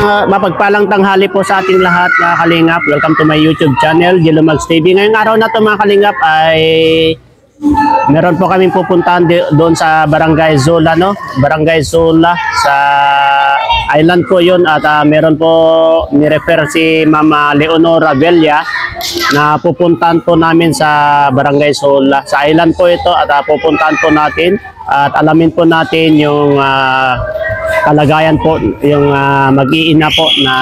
mapagpalang tanghali po sa ating lahat mga kalingap. Welcome to my YouTube channel, Jilomags TV. Ngayong araw na ito mga kalingap ay meron po kaming pupuntahan doon sa Barangay Zola, no? Barangay Zola sa island po yun at meron po ni-refer si Mama Leonora Villa na pupuntahan po namin sa Barangay Zola. Sa island po ito at pupuntahan po natin at alamin po natin yung kalagayan po, yung mag-iina po na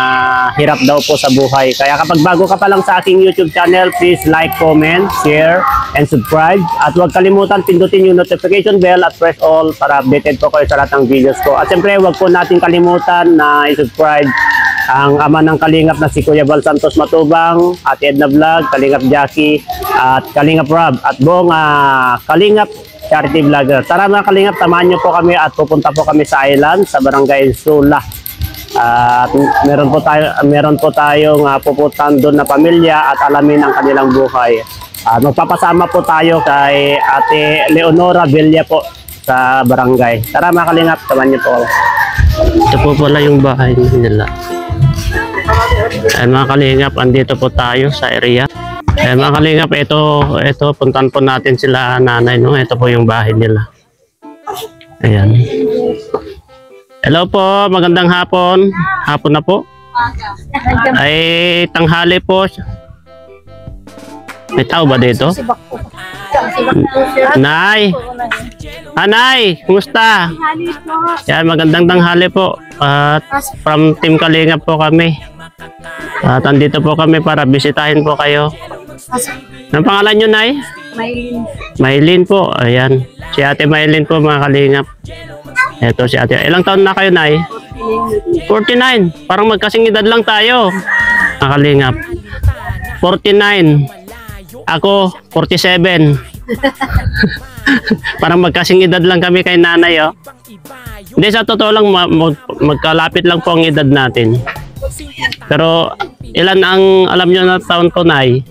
hirap daw po sa buhay. Kaya kapag bago ka pa lang sa aking YouTube channel, please like, comment, share, and subscribe. At huwag kalimutan pindutin yung notification bell at press all para updated po kayo sa lahat ng videos ko. At siyempre, huwag po natin kalimutan na i-subscribe ang ama ng Kalingap na si Kuya Val Santos Matubang, Ate Edna Vlog, Kalingap Jackie, at Kalingap Rob, at buong Kalingap Charity Vlogger. Tara mga Kalingap, samahan nyo po kami at pupunta po kami sa island, sa Barangay Zola. At meron po tayong pupuntahan doon na pamilya at alamin ang kanilang buhay. Magpapasama po tayo kay Ate Leonora Villa po sa barangay. Tara mga Kalingap, samahan nyo po. Ito po pala yung bahay nila. Mga Kalingap, andito po tayo sa area. Mga Kalingap, ito puntan po natin sila nanay, no? Ito po yung bahay nila. Ayan. Hello po, magandang hapon. Hapon na po. Ay, tanghali po. May tao ba dito? Nay! Nay! Kumusta? Yan, magandang tanghali po. At from Team Kalingap po kami. At andito po kami para bisitahin po kayo. Ang pangalan nyo, Nay? Maylin. Maylin po. Ayan. Si Ate Maylin po, mga Kalingap. Ito si Ate. Ilang taon na kayo, Nay? 49. Parang magkasing edad lang tayo. Mga Kalingap. 49. Ako, 47. Parang magkasing edad lang kami kay nanay, oh. Hindi, sa totoo lang, magkalapit lang po ang edad natin. Pero, ilan ang alam nyo na taon ko, Nay?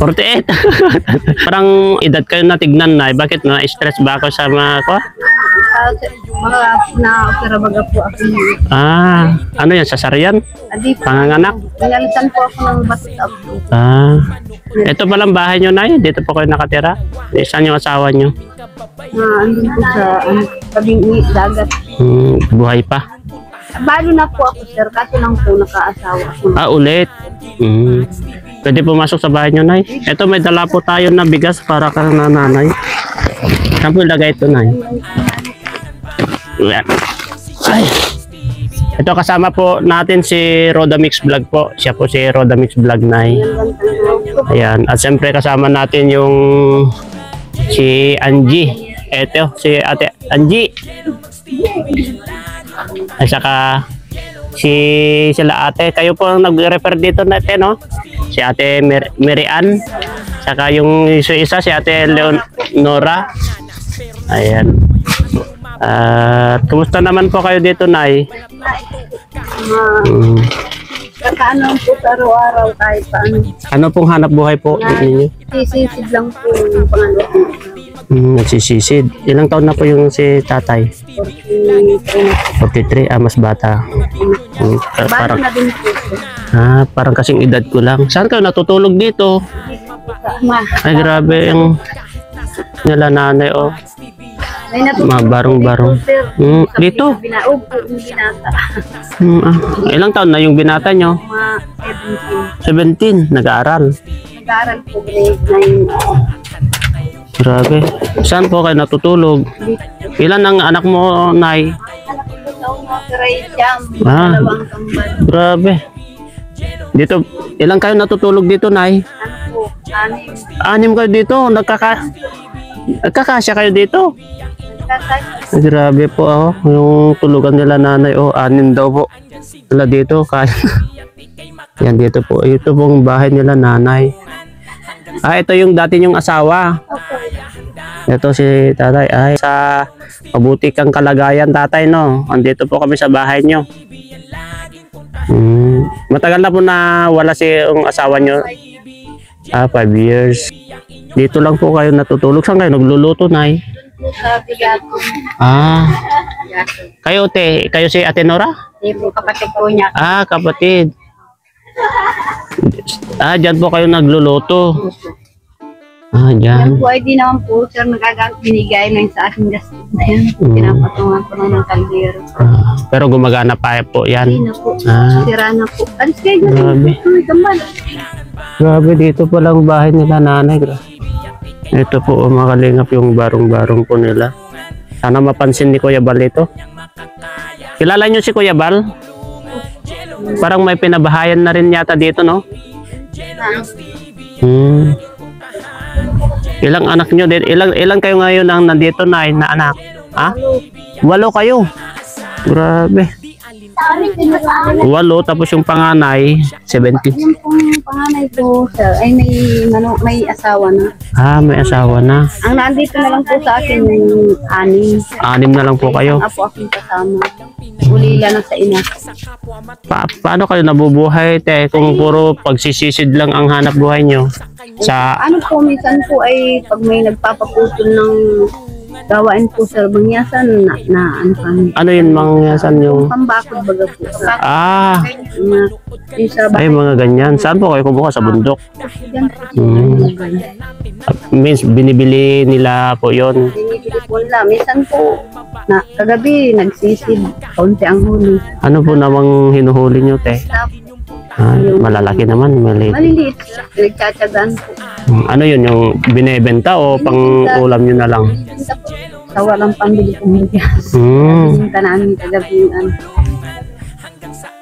48. Parang edad kayo natignan, Nay. Bakit? Na-stress ba ako sa mga ko? Na-operabaga po ako. Ano yan? Sasaryan? Panganganak? Nangalitan po ako ng bathtub. Ito palang bahay nyo, Nay? Dito po kayo nakatira? Saan yung asawa nyo? Andun po sa tabing dagat. Buhay pa? Balo na po ako, sir. Kaso lang po nakaasawa ako. Ulit? Pwede pumasok sa bahay nyo, Nay? Ito, may dala po tayo na bigas para ka na nanay. Saan po ilagay ito, Nay? Ay. Ito, kasama po natin si Rodamix Vlog po. Siya po si Rodamix Vlog, Nay. Ayan. At siyempre kasama natin yung si Angie. Ito, si Ate Angie. At saka sila ate. Kayo po ang nag-refer dito natin, no? Si Ate Mary Ann. Saka yung isa si Ate Leonora. Ayan. Kumusta naman po kayo dito, Nay? Kakaano po sa araw-araw kahit paano. Ano pong hanap buhay po ninyo? Sisisid lang po yung pangalawa. Nagsisisid. Ilang taon na po yung si tatay? 43. Mas bata. Bata na din po. Parang kasing edad ko lang. Saan kayo natutulog dito? Ay, grabe yung nila nanay, oh. Barong-barong. Dito? Binaog po yung binata. Ilang taon na yung binata nyo? 17. Nag-aaral. Nag-aaral po grade 9. Grabe. Saan po kayo natutulog? Ilan ang anak mo, Nay? Anak ko daw mga grade jam. Dalawang kambal. Grabe. Dito, ilang kayo natutulog dito, Nay? Ano po? 6. 6 kayo dito. Nagkakasya kayo dito. Grabe po, oh. Yung tulugan nila nanay, 6 daw po. Sila dito. Yan dito po. Ito pong bahay nila nanay. Ito yung dati yung asawa. Ito si tatay. Ay, sa mabuti kang kalagayan, tatay, no? Andito po kami sa bahay nyo. Matagal na po na wala si yung asawa nyo. 5 years. Dito lang po kayo natutulog. Saan kayo nagluluto, Nay? Sa bigato. Kayo si Ate Nora? Hindi po, kapatid po niya. Ah, kapatid. Ah, dyan po kayo nagluluto. Ah, Yan dyan. po ay di naman po, sir, binigay lang sa akin gastos na yan. Pinapatungan ko lang ng kaldero. Ah, pero gumagana pa po Hindi yan. na po. Ah. Sira na po. Alis kayo dyan. Grabe. Uy, kambal. Grabe, dito pa lang bahay nila nanay. Ito po, mga kalingap, yung barong-barong po nila. Sana mapansin ni Kuya Bal ito. Kilala niyo si Kuya Bal? Parang may pinabahayan na rin yata dito, no? Hmm. Ilang anak niyo din? Ilang kayo ngayon ang nandito na anak? Ha? 8 kayo. Grabe. 8 tapos yung panganay 70. Yung pong panganay po, sir, ay may asawa na. Ah, may asawa na. Ang nandito na lang po sa akin, 6. 6 na lang po kayo. Ang apo akong kasama. Ulila na sa ina. Paano kayo nabubuhay, te? Kung puro pagsisisid lang ang hanap buhay nyo? Sa Ano po, minsan po ay pag may nagpapaputol ng gawain po, sir, bangyasan na ano kami. ano yun, mangyasan yung... Pambakod baga po. Ah, Yung sa ay mga ganyan. Saan po kayo kumuha? Sa bundok? Yan po. Means binibili nila po yon. Binibili po nila. Minsan po, na kagabi, nagsisid. Kaunti ang huli. Ano po namang hinuhuli nyo, te? Ah, malalaki naman, maliit. Maliliit. Nagtsatsagaan po. Ano yun, yung binebenta o pang ulam nyo na lang? Minsan po, sa walang pambili kong bigas. Hmm. Bininta namin kagabi yung ano.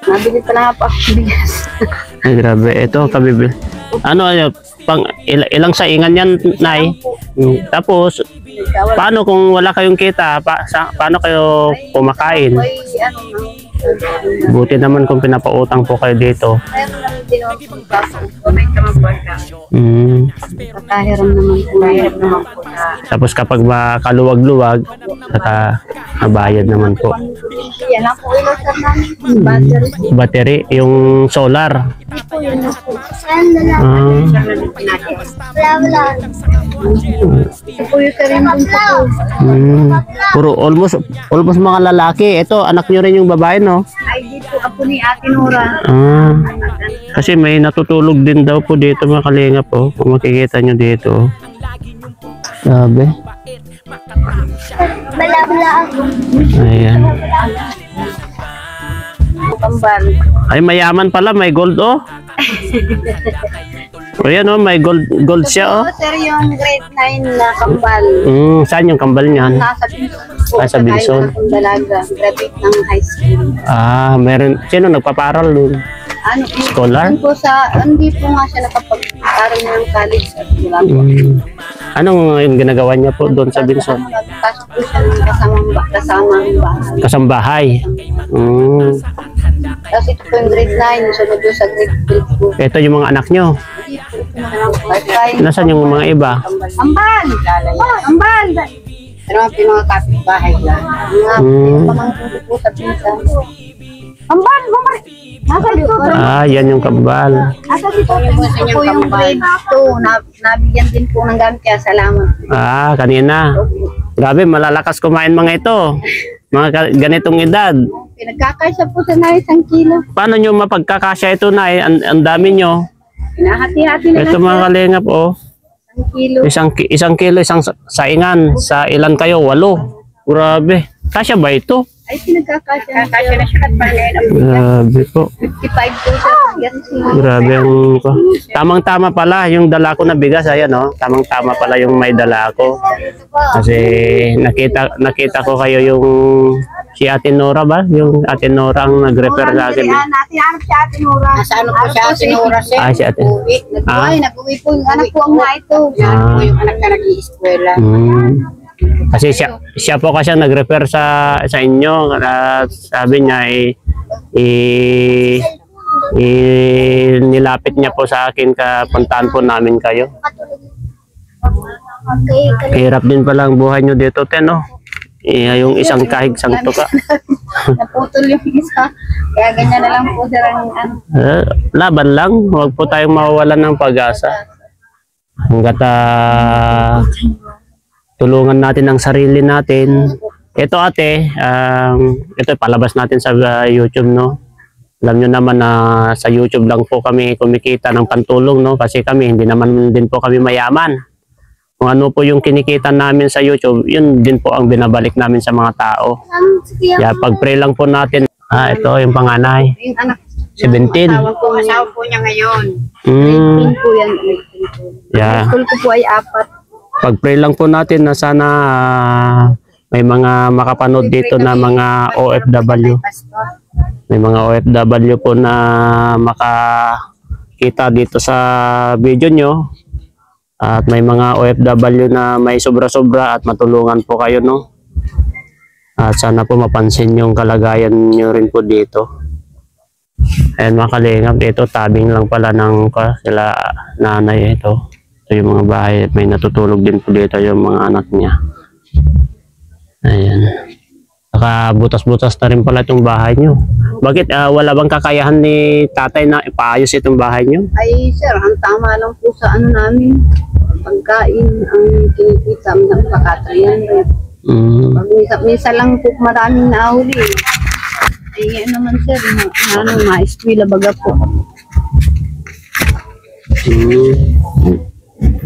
Nabili pa lang ako ang bigas. Ay, grabe. Ito, kabibil. Ano, pang ilang saingan yan, Nay? Tapos, paano kung wala kayong kita? Paano kayo kumakain? Ay, ano, Buti naman kung pinapautang po kayo dito. meron namin ginawa po baso. May kamabagka. Kakahiram naman po. Kahiram naman po na. Tapos kapag makaluwag-luwag, saka nabayad naman po. Yan lang po ilusad namin. Battery. Battery, yung solar. Ito yun na po. Ah, Wala. Ito po yung karimbun po. puro almost mga lalaki. Ito, anak nyo rin yung babae, no? Ay, dito ako ni Ate Nora. Ah, kasi may natutulog din daw po dito, mga kalinga po. Kung makikita nyo dito. Sabi. Bala ako. Ayan. Kambal. Ay, mayaman pala. May gold, oh. O yan, oh. May gold siya, oh. Ito, sir, yung grade 9 na kambal. Saan yung kambal niyan? Nasa Binson po. Sa Binson. Akong dalaga. Graduate ng high school. Ah, meron. Sino nagpaparal doon? Ano, Scholar? yun po hindi po nga siya nakapag-aral ng college at wala po. Anong yung ginagawa niya po doon sa Binson? Nagpasok po siya ng kasamang bahay. Kasambahay. Tapos ito po yung grade 9, sunod doon sa grade 12 po. Ito yung mga anak nyo. Hindi po ito na lang po. Nasaan yung mga iba? Ambal! Ambal! Pero mga pinakakapit-bahay lang. Mga pamangkin po sa pinsan. Ambal! Bumalik! Nasa dito. Ah, yan yung kambal. Nasa dito. Ito po yung grade 2. Nabigyan din po ng gamit kaya salamat. Ah, kanina. Grabe, malalakas kumain mga ito. Mga ganitong edad. Pinagkakasya po sa na 1 kilo. Paano nyo mapagkakasya ito na? Ang dami nyo. Pinahati-hati na Ito mga kalingap, oh. 1 kilo. Isang kilo, isang saingan. Sa ilan kayo? 8. Grabe. Kasya ba ito? Ay, pinagkakasya. Kakasya na siya at palayan ang Grabe po. 55 po siya. Grabe ang... Tamang-tama pala yung dala ko na bigas. Ayan, oh. Tamang-tama pala yung may dala ko. Kasi nakita ko kayo yung... Si Ate Nora ba? Yung Ate Nora ang nag-refer sa akin. Natin si Ate Nora. Nasa ano po si Ate Nora, sir? Ah, si Ate. Nag-uwi po yung anak po ang ito. Ah. Po yung anak na nag-i-eskwela. Kasi siya po kasi nag-refer sa inyo at sabi niya nilapit niya po sa akin puntahan po namin kayo. Hirap din pala ang buhay nyo dito, Ten, no? Yung isang kahig sang tuka. Naputol yung isa. Kaya ganyan na lang po sir ang ano. Laban lang, huwag po tayong mawawalan ng pag-asa. Hanggat tulungan natin ang sarili natin, Ito ate, ito palabas natin sa YouTube, no? Alam nyo naman na sa YouTube lang po kami kumikita ng pantulong, no? Kasi kami, hindi naman din po kami mayaman. Kung ano po yung kinikita namin sa YouTube, yun din po ang binabalik namin sa mga tao. Kaya pag-pray lang po natin. Ito yung panganay. Yung anak. 17. Asawa po niya ngayon. Mm, Po yan. yeah. School ko po ay 4. Pag-pray lang po natin na sana may mga makapanood dito na mga OFW. May mga OFW po na makakita dito sa video nyo. At may mga OFW na may sobra-sobra at matulungan po kayo, no? At sana po mapansin yung kalagayan nyo rin po dito. Ayan mga kalingap, ito tabing lang pala ng sila nanay ito. Ito yung mga bahay, may natutulog din po dito yung mga anak niya. Ayan. Saka butas-butas na rin pala itong bahay nyo. Bakit wala bang kakayahan ni tatay na ipaayos itong bahay nyo? Ay sir, ang tama lang po sa ano namin. Pagkain, ang kinikita ng pakatarian. Minsan lang po maraming nahuli. Ay naman sir, ma-eskwila baga po.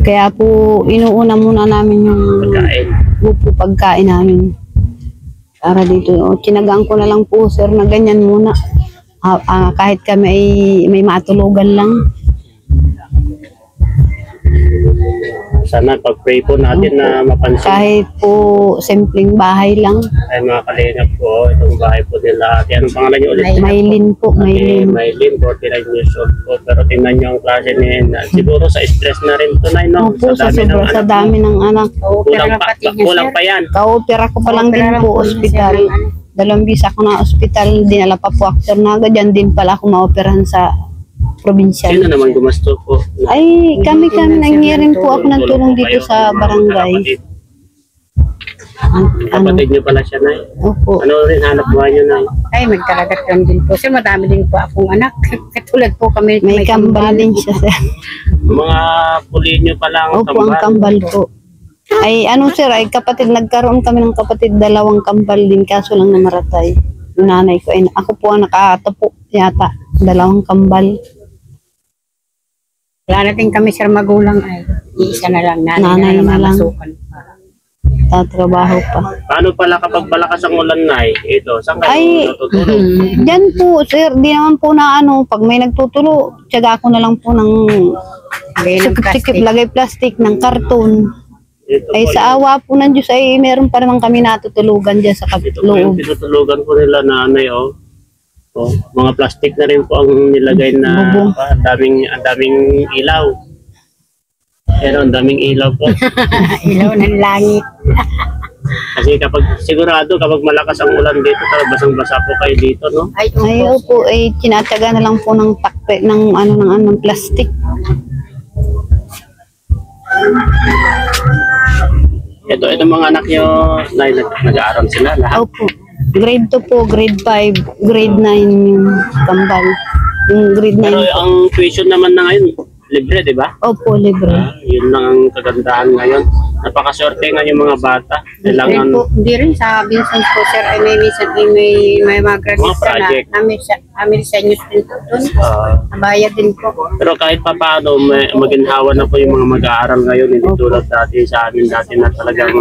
Kaya po inuuna muna namin yung pagkain namin. Para dito, tinagaan ko na lang po sir na ganyan muna. Kahit kami ay may matulugan lang. Sana pag-pray po natin na mapansin. Kahit po simpleng bahay lang. Ay mga kalingap po, itong bahay po nila. Anong pangalan niyo ulit? Maylin po, Maylin. Maylin, 49 years old po. Pero tingnan niyo ang klase niya. Siguro sa stress na rin ito na, no? Opo, sa dami ng anak. Kulang pa yan. Ka-opera ko pa lang din po, ospital. 2 bisa ko na ospital, dinala pa po actor na agad. Yan din pala ako ma-operahan sa probinsya. Sino naman gumasto po? Ay, kami nangyari po ako ng tulong dito sa barangay. Kapatid niyo pala siya, Nay? Opo. Ano rin hanap buhay niyo, Nay? Ay, magkalagat lang din po. Kasi madami din po akong anak. Katulad po kami. May kambal din siya. Mga puli niyo palang Opo, ang kambal po. Ay, ano sir, ay kapatid, nagkaroon kami ng kapatid, 2 kambal din, kaso lang namaratay. Yung nanay ko, ay, ako po ang nakatapo yata, 2 kambal. Wala na din kami sir magulang ay. Iisa na lang. Nanay na lang. Mamasukan. Tatrabaho pa. Paano pala kapag malakas ang ulan, Nay? Ito, saan kayo Ay, natutulog? Diyan po, sir, di naman po na pag may nagtutulo, tiyaga ko na lang po ng sikip-sikip, lagay plastic ng karton. Ito Ay po, sa awa po ng Diyos ay meron pa naman kami natutulugan dyan sa ito po yung loob. tinutulugan po nila, nanay, oh. Oh, mga plastic na rin po ang nilagay na Bubong. ang daming ilaw. Pero ang daming ilaw po. Ilaw ng langit. Kasi sigurado kapag malakas ang ulan dito, basang-basa po kayo dito, no? Ay, Ay opo, ay tinataga na lang po ng takpe, ng plastic. Ito mga anak nyo, nag-aaral sila lahat. Opo. Grade 2 po, grade 5, grade 9 yung kambal. Yung grade 9 Pero po. ang tuition naman na ngayon, libre, di ba? Opo, libre. Yun lang ang kagandahan ngayon. Napakaswerte nga yung mga bata. Kailangan Hindi rin sa Vincent po sir ay may minsan ay may mga Mga graduate project. na namin sa news din po doon. Nabayad din po. pero kahit pa paano, maginhawa na po yung mga mag-aaral ngayon. Hindi tulad dati sa amin dati na talagang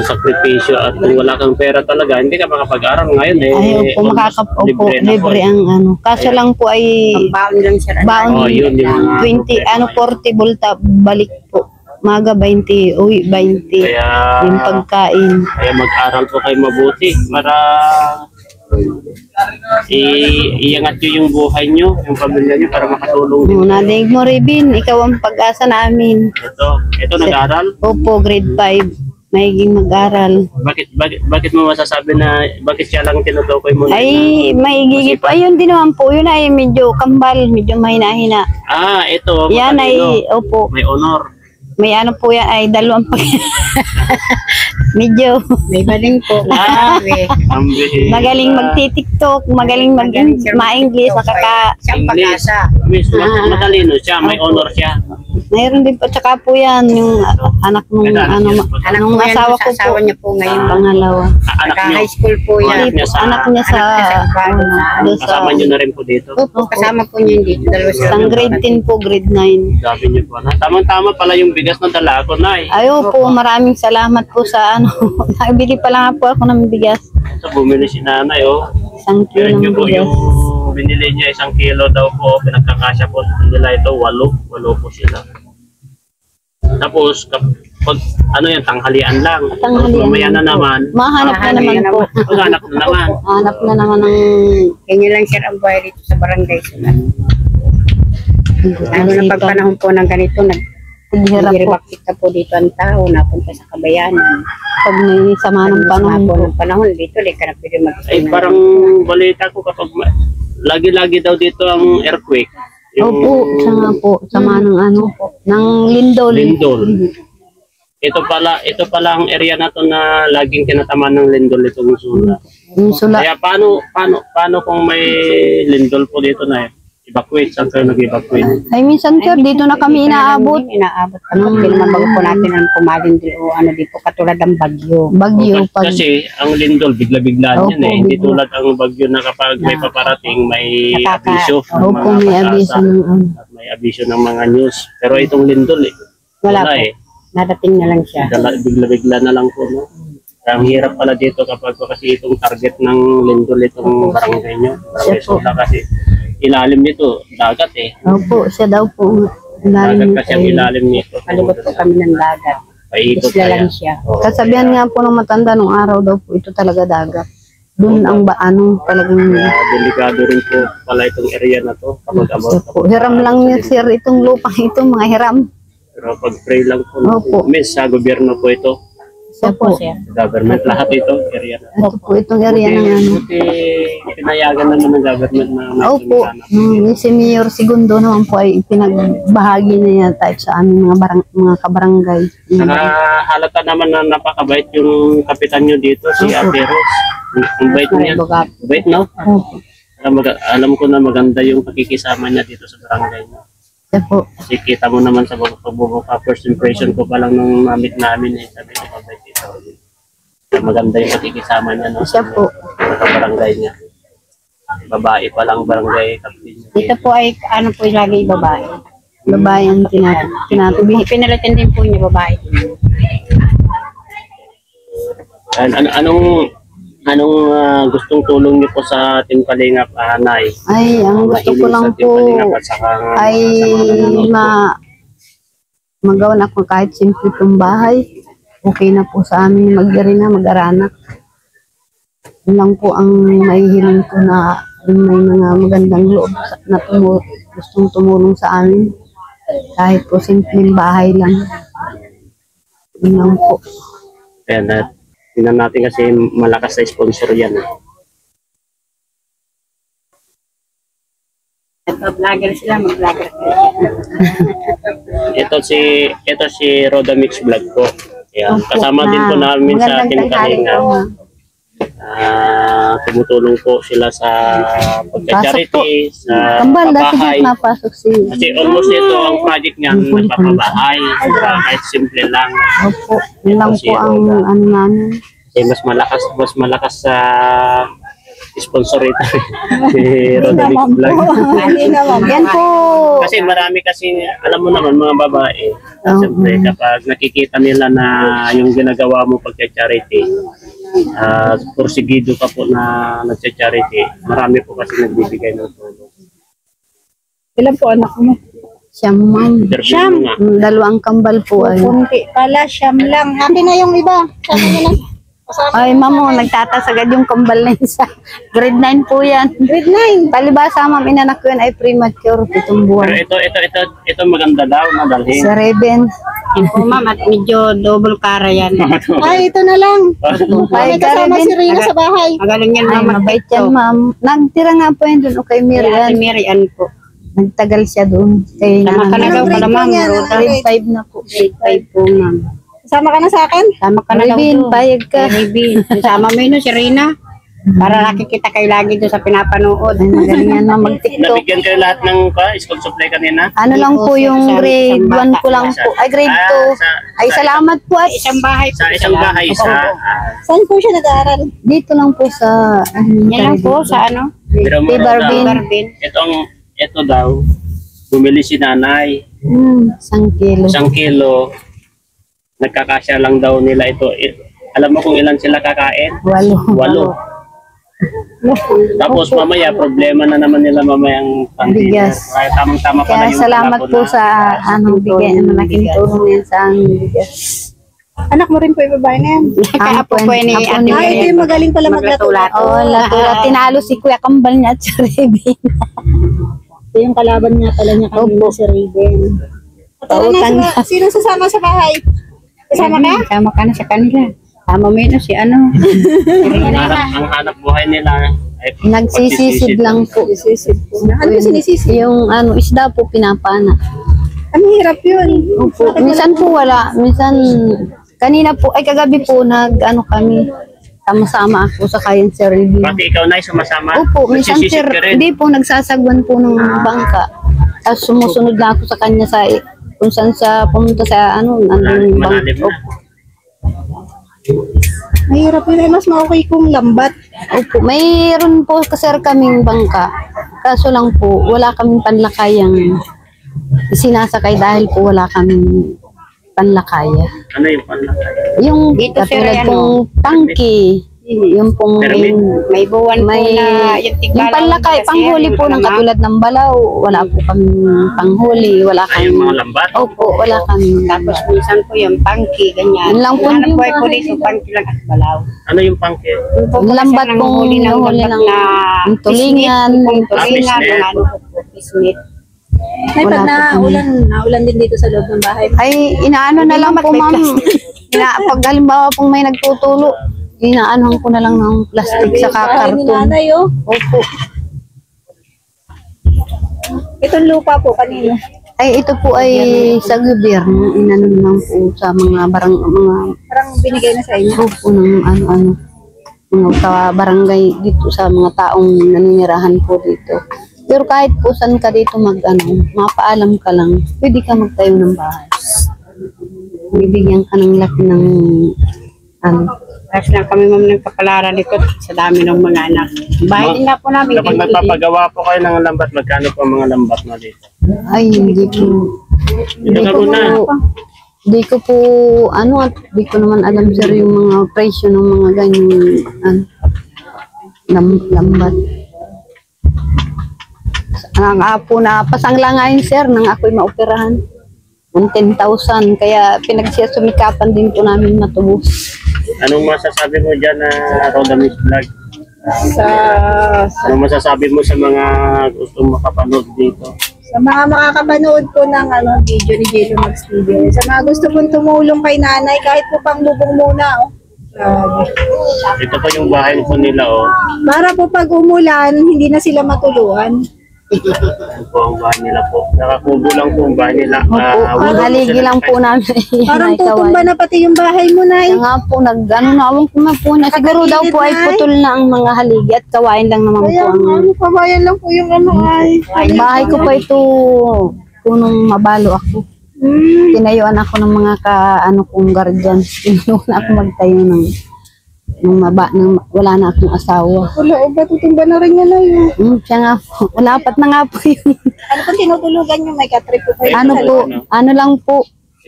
sakripisyo. At kung wala kang pera talaga, hindi ka makapag-aral ngayon. Ay, opo, opo, na po. libre ang Kaso lang po ay Ang baon lang sir. baon Oh, yun yung 20, 40 bulta, balik po. Maga 20, uwi 20. Kaya, Yung pagkain. kaya mag-aral po kayo mabuti para iangat nyo yung buhay nyo, yung pamilya nyo para makatulong din. Nadinig mo, Rebin, ikaw ang pag-asa namin. Ito nag-aral? Opo, grade 5. Mahiging mag-aral. Bakit mo masasabi na bakit siya lang tinutukoy mo? Ay, maigigit po. Ayun din naman po. Yun ay medyo kambal, medyo mahina-hina. Ito. Yan matalino. ay, opo. May honor. May ano po yan ay 2 pag... medyo May baling po. Ang bihis. magaling magti-tiktok, magaling ma-English, Siyang pag-asa. Miss, matalino siya, may honor siya. Mayroon din po, tsaka po yan, yung anak nung, Anak nung po yan, asawa ko sa asawa po, niya po ngayon. pangalawa. Anak Naka niyo. high school po yan. Anak niya sa... Anak niya sa, doon sa, Kasama niyo na rin po dito. Opo, kasama po niya dito. Dalawa sila. isang grade 10 po, grade 9. Sabi niyo po na. Tamang-tama pala yung bigas na dala ko, Nay. Ayo po, maraming salamat po sa ano, nakibili pa lang po ako ng bigas. So, bumili si Nanay, oh. Isang kilo Meron niyo ng po bigas. yung binili niya 1 kilo daw po. Pinagkakasya po nila ito, 8 po sila. Tapos, kapag ano yan, tanghalian lang. Tanghalian Mamaya na lang po. naman. Mahanap na naman po. Maghanap na naman. Hanap na naman ng Ganyan lang sir ang buhay dito sa barangay sila. Ano na pagpanahon po ng ganito, hirap po. naghihirap po dito ang tao, napunta sa kabayanan. Pag may sama ng panahon po. Ng panahon dito, di ka na pwede Ay, parang balita ko kapag lagi-lagi daw dito ang earthquake. Opo, siya nga po, sama ng ano, ng lindol. Lindol. Ito pala ang area na to na laging tinatamaan ng lindol itong Sula. Yung sula. Kaya paano kung may lindol po dito na evacuate? Saan kayo nag-evacuate? Ay, minsan sir, dito na kami inaabot. Inaabot kami. Hindi naman bago po natin ang pumalindol o ano dito, katulad ng bagyo. Bagyo pag Kasi ang lindol, bigla-biglaan Opo, yan eh. Hindi bigla. tulad ang bagyo na kapag may paparating, may abisyo. ng Opo, mga may pag-asa abiso ng ano. at may abisyo ng mga news. Pero itong lindol Wala po. eh. Nadating na lang siya. Bigla-bigla na lang po. No? Kaya ang hirap pala dito kapag kasi itong target ng lindol itong barangay nyo. Barangay Sula kasi ilalim nito, dagat eh. Opo, siya daw po. Dagat Lalim kasi ang nito. ilalim nito. Palibot po kami ng dagat. Paikot Isla lang kaya. siya. Oo, Kasabihan nga po ng matanda nung araw daw po, ito talaga dagat. Doon ang ano, talagang kaya delikado rin po pala itong area na to kapag siya about. po. Hiram lang niya sir, itong lupang ito, mga hiram. Pero pag pray lang po, Opo. miss sa gobyerno po ito, Siya po. Sir. government, lahat ito, area na. Ito po itong area ng ano. Buti pinayagan naman ng government na Opo, si Mayor Segundo naman po ay pinagbahagi niya tayo sa aming mga kabarangay. Halata naman na napakabait yung kapitan nyo dito, si Ate Rose. Ang bait niya. Bait, no? Opo, Alam ko na maganda yung pakikisama niya dito sa barangay niya. siya po. Kasi kita mo naman sa mga pagbubuka, first impression ko pa lang nung mamit namin eh. Sabi ko, mabait dito. Maganda yung pakikisama niya, no? Siya po. Sa barangay niya. Babae pa lang barangay captain niya. Dito po ay ano po lagi babae. Babae ang tinatubig. Pinalitin din po niya babae. Anong gustong tulong niyo po sa Team Kalingap, Nay? Ay, ang gusto ko Mahilig lang sa Team po Kalingap at saka ay sa mga nanonood po. magawa na ako kahit simple itong bahay. Okay na po sa amin magdiri na mag-aranak. Yun lang po ang mahihiling ko na may mga magandang loob na gustong tumulong sa amin. Kahit po simpleng bahay lang. Yun lang po. Ayan, at tingnan natin kasi malakas na sponsor yan. Vlogger sila, mag-vlogger sila. Ito si Rodamix Vlog po. Ayan, Opo, kasama din po namin sa magandang Team tanghali Kalingap. po. Tumutulong po sila sa pagka-charity, sa Kambal, dati pabahay. napasok si... Kasi almost ito ang project niya, nagpapabahay. Kahit simple lang. Opo, yun lang po ang ano namin. Kasi mas malakas sa sponsor ito. Si Rodamix Vlog. Yan po. Kasi marami kasi, alam mo naman mga babae, siyempre kapag nakikita nila na yung ginagawa mo pagka-charity, porsigido ka po na nagsa-charity, marami po kasi nagbibigay ng tulong. Ilan po anak mo? Siyam, ma'am. Siyam? Dalawang kambal po ay. Kunti pala, siyam lang. Happy na yung iba. Sabi niya na. Ay, ma'am, nagtatasagad yung kambal na yun sa grade 9 po yan. Grade 9. Palibasa, ma'am, inanak ko yun ay premature, 7 Pero buwan. ito maganda daw na dalhin. Si Raven. Po ma'am, at medyo double cara yan. Ay, ito na lang. Ay, May kasama si Raven. Rina sa bahay. Magaling yan Ay, ma'am. mabait yan, ma'am. Nagtira nga po yun doon o kay Ate Miriam. Mary Ann po. Nagtagal siya doon. Kay Tama ka na daw pala ma'am. Grade 5 na po. Grade 5 po ma'am. Kasama ka na sa akin? Tama ka na daw Raven, doon. payag ka. Raven. Sama mo yun, si Rina. Para nakikita kayo lagi doon sa pinapanood. Ay, magaling yan na mag-TikTok. Nabigyan kayo lahat ng school supply kanina? Ano lang po yung Isang grade 1 bata. ko lang po. Ay, grade 2. Ay, salamat po. At Isang bahay po Sa isang sila. bahay, Opo. saan po siya nag-aaral? Dito lang po sa... Yan lang po sa ano? Pero mo daw, Barbin. Barbin. ito daw, bumili si nanay, 1 kilo. 1 kilo, nagkakasya lang daw nila ito. Alam mo kung ilan sila kakain? 8. 8. Tapos mamaya, problema na naman nila mamayang pang-dinner. Bigas. Kaya tamang-tama pala Kaya yung salamat anak ko po na- sa bigay. Malaking tulong yan sa aming bigas. Anak mo rin po yung babae na yan. Kaapo po ni Apo Ate ni- Ah, ito yung magaling pala maglatula. Oo, latula. Tinalo si Kuya Kambal niya at si Revin. Ito yung kalaban niya pala niya kanina si Raven. Tara na, sino sasama sa bahay? Kasama ka? Sama ka na sa kanila. Sama mo yun si ano. Ang hanap buhay nila ay Nagsisisid lang po. Ano ba sinisisid? Yung isda po pinapana. Ang hirap yun. Opo. Minsan po wala. Minsan, kanina po, ay kagabi po, kami. Sama-sama ako sa kayan Sir Revin. Pati ikaw na sumasama? Opo, minsan Nagsisisid sir, ka rin? hindi po, nagsasagwan po ng bangka. Tapos sumusunod na ako sa kanya sa, kung saan sa, pumunta sa, nandun yung Malalim bangka. na. Opo. Mahirap yun. Ay, mas okay kung lambat. Opo, mayroon po sir kaming bangka. Kaso lang po, wala kaming panlakayang sinasakay dahil po wala kaming panlakaya. Ano yung panlakay? Yung Dito, sir, katulad ay pong tangki, yung pong Permit? May buwan po may na yung yung tigbalang panlakay, kasi, panghuli po ng mga- katulad ng balaw, wala po kaming panghuli, wala Ay, yung kaming, mga lambat? opo, wala kaming, Tapos minsan po yung pangki, ganyan. Yun lang po Hanap yung buhay po bahay dito, pangki lang at balaw. Ano yung pangke? yung lambat pong huli ng nahuli lambat ng na yung tulingan, Kung tulingan, bisnet. ng ano po, bisnet. May Wala pag po naulan din dito sa loob ng bahay. ay inaano na lang po ma'am, pag halimbawa pong may nagtutulo, inaanohan ko na lang ng plastic sa Bahay ni karton. nanay, oh. Opo. Itong lupa po kanina. Ay, ito po ay sa gobyerno, inano naman po sa mga mga Parang binigay na sa inyo. grupo ng mga sa barangay dito sa mga taong naninirahan po dito. Pero kahit po saan ka dito mapaalam ka lang, pwede ka magtayo ng bahay. Bibigyan ka ng laki ng Tapos lang kami ma'am nagpapalaran dito sa dami ng mga anak. Bahay din na po namin. Kapag nagpapagawa po kayo ng lambat, magkano po ang mga lambat na dito? ay hindi po Ito ka muna. Di ko po, di ko naman alam sir yung mga presyo ng mga ganyan, lambat. Ang apo na pasanglangayin sir, nang ako'y maoperahan. Ng 10,000, kaya pinagsiyasumikapan din po namin matubos. Anong masasabi mo dyan na Rodamis Vlog? Anong masasabi mo sa mga gustong makapanood dito? Sa mga makakapanood po ng video ni Jello Max TV. Sa mga gusto pong tumulong kay nanay, kahit po pang bubong muna. Oh. Grabe. Ito po yung bahay po nila, oh. Para po pag umulan, hindi na sila matuluan. Ito po ang bahay nila po. Nakakubo lang po ang bahay nila. Opo, Wala ang haligi sila lang po kahit- namin. Parang Ay, kawain. tutumba na pati yung bahay mo, Nay. Kaya nga po, nawang ko na po na. Siguro daw po ay putol na ang mga haligi at kawain lang naman po Kaya ang kabayan lang po yung ay. bahay ko pa ito. Punong mabalo ako. Tinayuan ako ng mga kong guardian. Tinayuan ako magtayo ng wala na akong asawa. Wala, o ba tutumba na rin yan, Nay? Siya nga po. Walapat na nga po yun. Ano po tinutulugan nyo? May katrip po kayo? Ano lang po.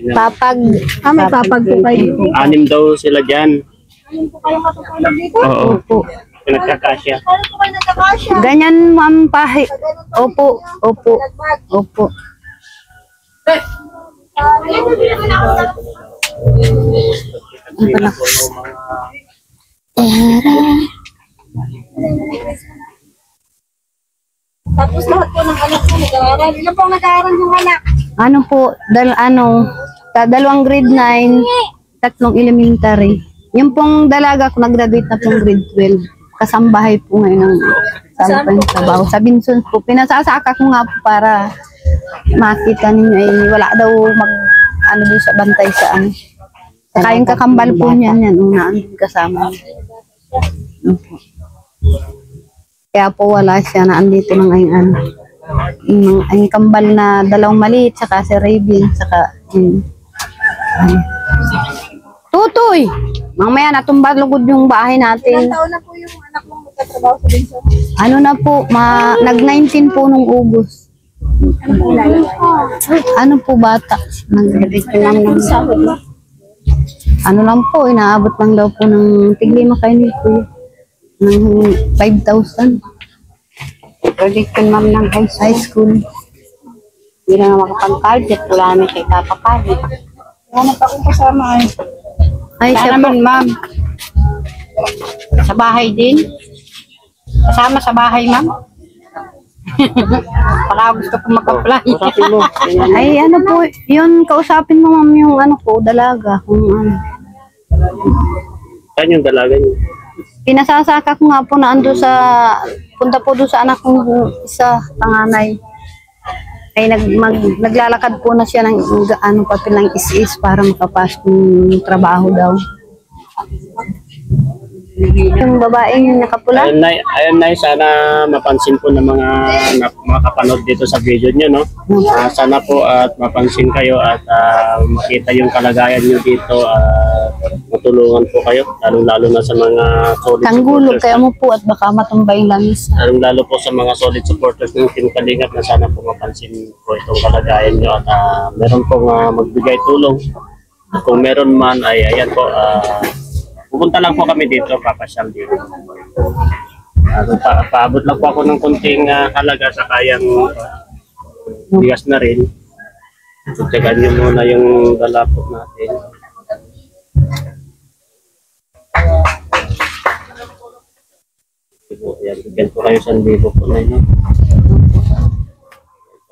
Papag. May papag po kayo. 6 daw sila dyan. Ano po kayong matutulog dito? Oo. Opo. Pinagkakasya. Ano po kayo nagkakasya? Ganyan ma'am pahi. Opo. Opo. Opo. Sila po yung mga... Tapos lahat po ng anak mo nag-aaral. Ilan po ang nag-aaral yung anak? Ano po, dalawang grade 9, tatlong elementary. Yung pong dalaga ko, nag-graduate na pong grade 12. Kasambahay po ngayon ng trabaho. Sa Binson po. Pinasasaka ko nga po para makita ninyo ay wala daw doon sa bantay sa Saka yung kakambal po niyan, una ang kasama. Opo. Kaya po wala siya na andito na ngayon ano. Ang kambal na dalawang maliit, saka si Raven, saka Tutoy! Mamaya natumba lugod yung bahay Ilang natin. taon na po yung anak mong magtatrabaho sa Benson? Ano na po, nag-19 po nung August. Ano po lalagay? Ano po bata? Ano lang po, inaabot lang daw po ng tiglima kayo nito. Ng 5,000. Graduation ma'am ng High school. Hindi na makapag-budget. Wala namin siya ikapapalit. Wala pa akong kasama eh. Ay, Wala siya po. naman ma'am. Sa bahay din. Kasama sa bahay ma'am. Baka gusto ko mag-apply. Usapin mo. Ay, ano po, yun, kausapin mo ma'am yung ano ko, dalaga. Kung ano. Saan yung dalaga niyo? Pinasasaka ko nga po na ando sa, punta po doon sa anak kong isa, panganay. Ay, naglalakad po na siya ng ano, papel ng is para makapasok ng trabaho daw. Yung babaeng nakapula, Ayun, Nay, sana mapansin po ng mga makapanood dito sa video nyo, no? Sana po at mapansin kayo at makita yung kalagayan nyo dito at matulungan po kayo, lalo na sa mga solid tanggulog supporters. kaya mo po at baka matumba yung langis. Lalo po sa mga solid supporters ng Team Kalingap na sana po mapansin po itong kalagayan nyo at meron pong magbigay tulong. At kung meron man ay ayan po, pupunta lang po kami dito, papasyal dito. Paabot lang po ako ng konting halaga sa kayang bigas na rin. Tsagaan nyo muna yung dalapot natin. Yan, bigyan po kayo 1,000 po na yun.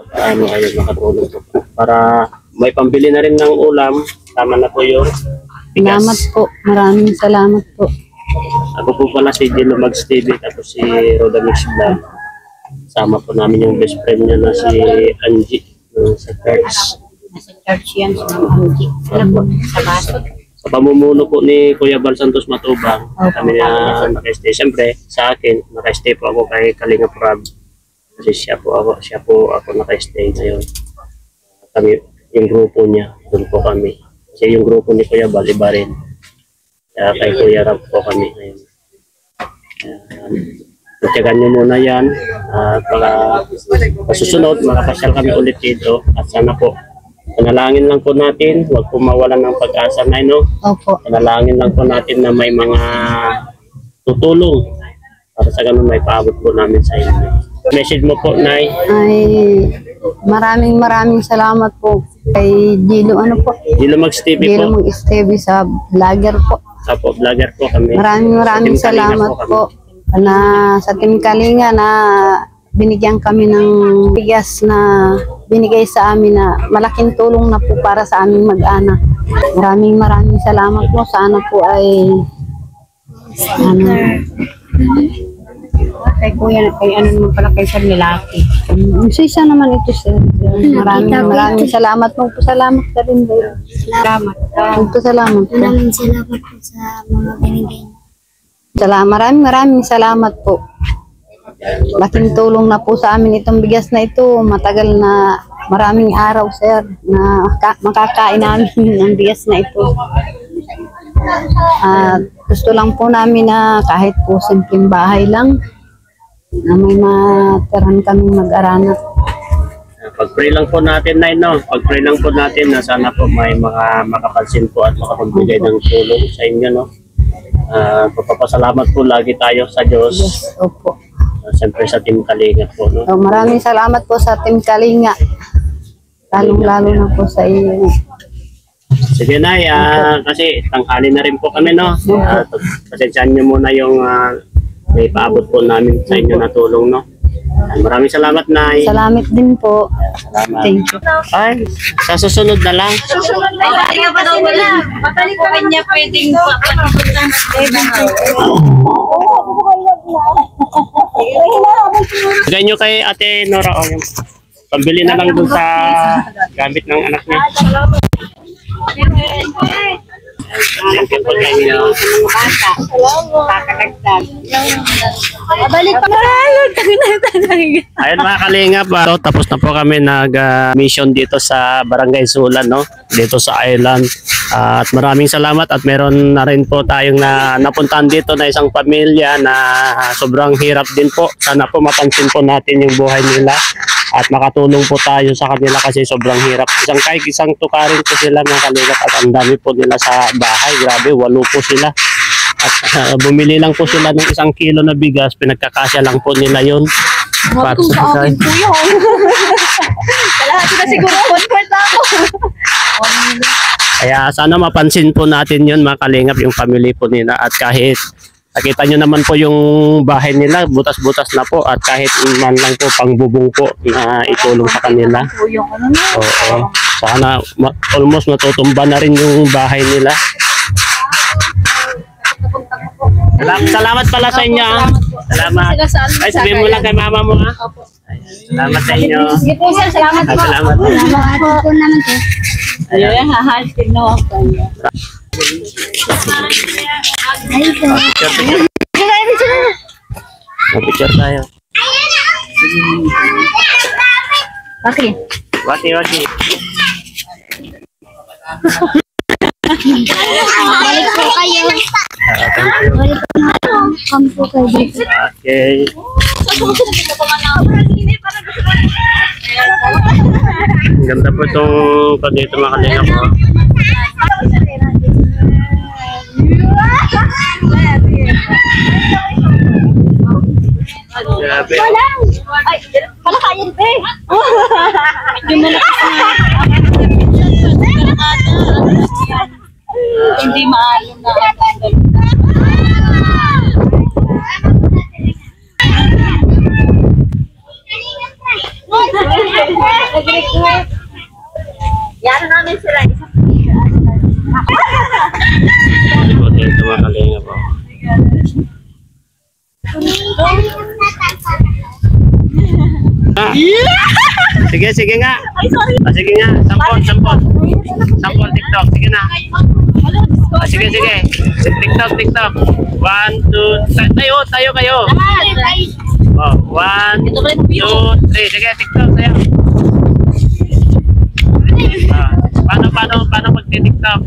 Paano kayo makatulong po para may pambili na rin ng ulam. Tama na po yung bigas. Salamat po, maraming salamat po. Ako po pala si Jello Mags TV, tapos si Rodamix Vlog. Sama po namin yung best friend niya na si Angie sa Perks. Nasa church yan sa Angie. Wala po sa baso. Sa pamumuno po ni Kuya Bal Santos Matubang, kami na naka-stay. Siyempre, sa akin, naka-stay po ako kay Kalingap Rob. Kasi siya po ako naka-stay ngayon. Kami, yung grupo niya, doon po kami. Kasi yung grupo ni Kuya Bal, iba rin. Kaya kay Kuya Rob po kami ngayon. Tsagaan nyo muna yan. At pasusunod, makapasyal kami ulit dito. At sana po, panalangin lang po natin, huwag po mawalan ng pag-asa na, no? Opo. Panalangin lang po natin na may mga tutulong para sa ganun may paabot po namin sa inyo. Message mo po, Nay. Ay, maraming salamat po kay Gilo, ano po? Jello Mags TV Gilo po. mag-stevie sa vlogger po. Apo, vlogger po kami. Maraming Sa Team Kalinga salamat kami. po na sa Team Kalinga na binigyan kami ng bigas na binigay sa amin na malaking tulong na po para sa aming mag-anak. Maraming salamat po. Sana po ay Kay kuya, kay ano naman pala kay Sir Milaki. isa naman ito sir. Maraming salamat po. Salamat ka rin. Salamat. Salamat po. Maraming salamat po sa mga binigay niyo. Maraming salamat po. Laking tulong na po sa amin itong bigas na ito. Matagal na maraming araw, sir, na makakain namin ang bigas na ito. At gusto lang po namin na kahit po simpleng bahay lang, na may matirahan kaming mag-aranak. Pag-pray lang po natin, Nay, no? Pag-pray lang po natin na sana po may makapansin po at makapagbigay ng tulong sa inyo, no? Papapasalamat po lagi tayo sa Diyos. Yes, opo. Siyempre sa Team Kalinga po, no? So, maraming salamat po sa Team Kalinga. Lalong-lalo na po sa iyo. Sige, Nay, kasi tanghali na rin po kami, no? Pasensyaan nyo muna yung may paabot po namin sa inyo na tulong, no? Maraming salamat, Nay. Salamat din po. Salamat. Thank you. Ay, sa susunod na lang. Patalik ko kanya pwedeng Bigay nyo kay Ate Nora, o yung pambili na lang dun sa gamit ng anak niya. Thank you po sa inyo. Bata. Kakadagdag. Babalik pa na. Ayun mga kalingap, tapos na po kami nag-mission dito sa Barangay Sulan, no? Dito sa island. At maraming salamat at meron na rin po tayong napuntahan dito na isang pamilya na sobrang hirap din po. Sana po mapansin po natin yung buhay nila at makatulong po tayo sa kanila kasi sobrang hirap. Isang tukarin po sila mga kalingap at ang dami po nila sa bahay. Grabe, 8 po sila. At bumili lang po sila ng 1 kilo na bigas, pinagkakasya lang po nila yun. Para sa akin po yun. Kalahati na siguro comfort ako. Kaya sana mapansin po natin yun mga kalingap, yung family po nila. At kahit nakita nyo naman po yung bahay nila, butas-butas na po. At kahit man lang po pangbubong po na itulong sa kanila. Oo. Sana almost natutumba na rin yung bahay nila. Salamat pala sa inyo. Salamat. Ay, sabihin mo lang kay mama mo ha. Salamat sa inyo. Sige po sir, salamat po. Salamat. Salamat po naman po. Ayun, hahaltin na ako kayo. Mag-picture tayo. Okay. Wati. Balik po kayo. Thank you. Balik po na. Come po kayo dito. Okay. Ang ganda po itong dito mga kalingap po. Grabe. Ay, pala kain pe. Hindi maalong na. Yan namin sila. Po dito mga kalingap po. Sige nga. Sige nga. Sampol. TikTok. Sige na. Sige. TikTok. 1, 2, 3. Tayo kayo. Oh, 1, 2, 3. Sige, TikTok tayo. Paano magti-TikTok?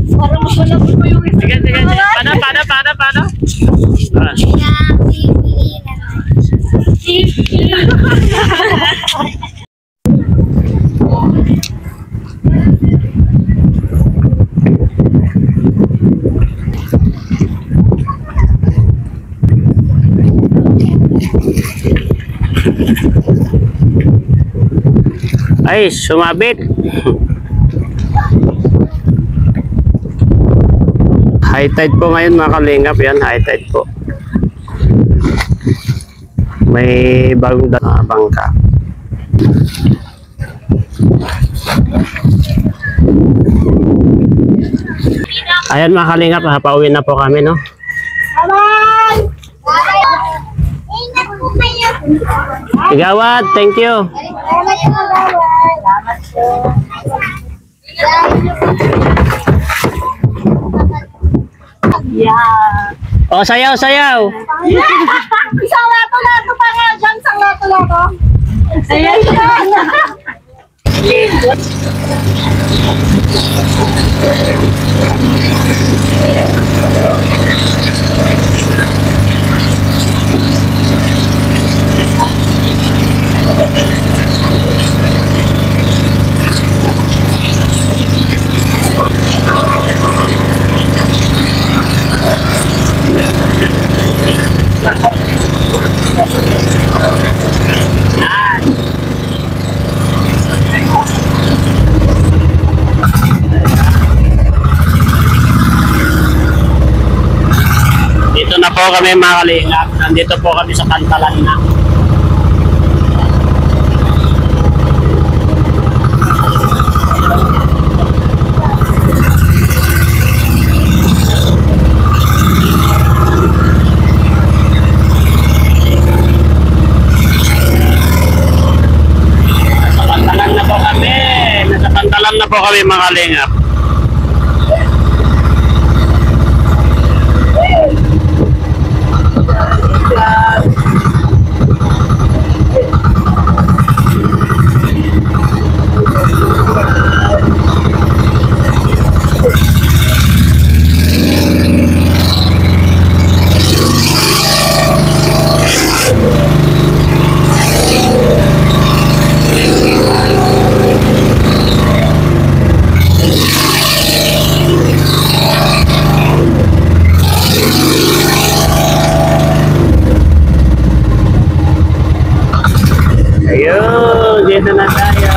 Parang mabalabot mo yung isa. Sige. Paano? Ay, sumabit. High tide po ngayon mga kalingap. Yan, high tide po. May bagong bangka. Ayan mga kalingap, pauwi na po kami, no? Igawad, thank you. Oh, sayaw. Isang lato pa nga dyan, isang lato. Ayan. Dito na po kami mga kalingap. Nandito po kami sa Kantalan na. po kami mga kalingap. Ayun, dito na tayo.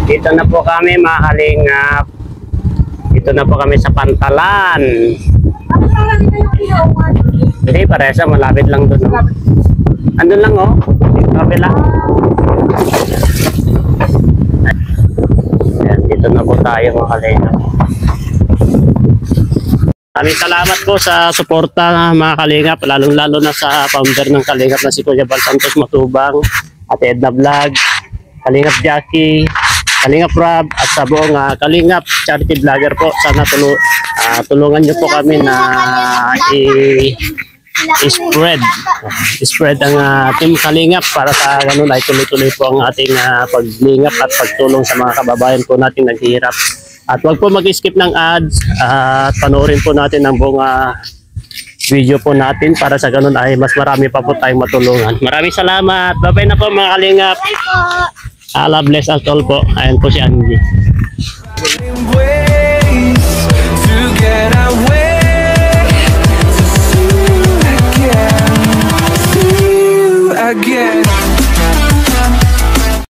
Dito na po kami mga kalingap. Dito na po kami sa Pantalan. Hindi, paresa, malapit lang doon. Andun lang oh, kabila. Ayan, dito na po tayo mga kalingap. Maraming salamat po sa suporta mga kalingap, lalong-lalo na sa founder ng kalingap na si Kuya Bal Santos Matubang, Ate Edna Vlog, Kalingap Jackie, Kalingap Rob, at sa buong Kalingap Charity Vlogger po. Sana tulungan nyo po kami na i-spread ang Team Kalingap para sa ganun ay tuloy-tuloy po ang ating paglingap at pagtulong sa mga kababayan po natin naghihirap. At wag po mag-skip ng ads at panoorin po natin ang buong video po natin para sa ganun ay mas marami pa po tayong matulungan. Maraming salamat. Bye-bye na po mga kalingap. Allah bless us all po. Ayan po si Andy.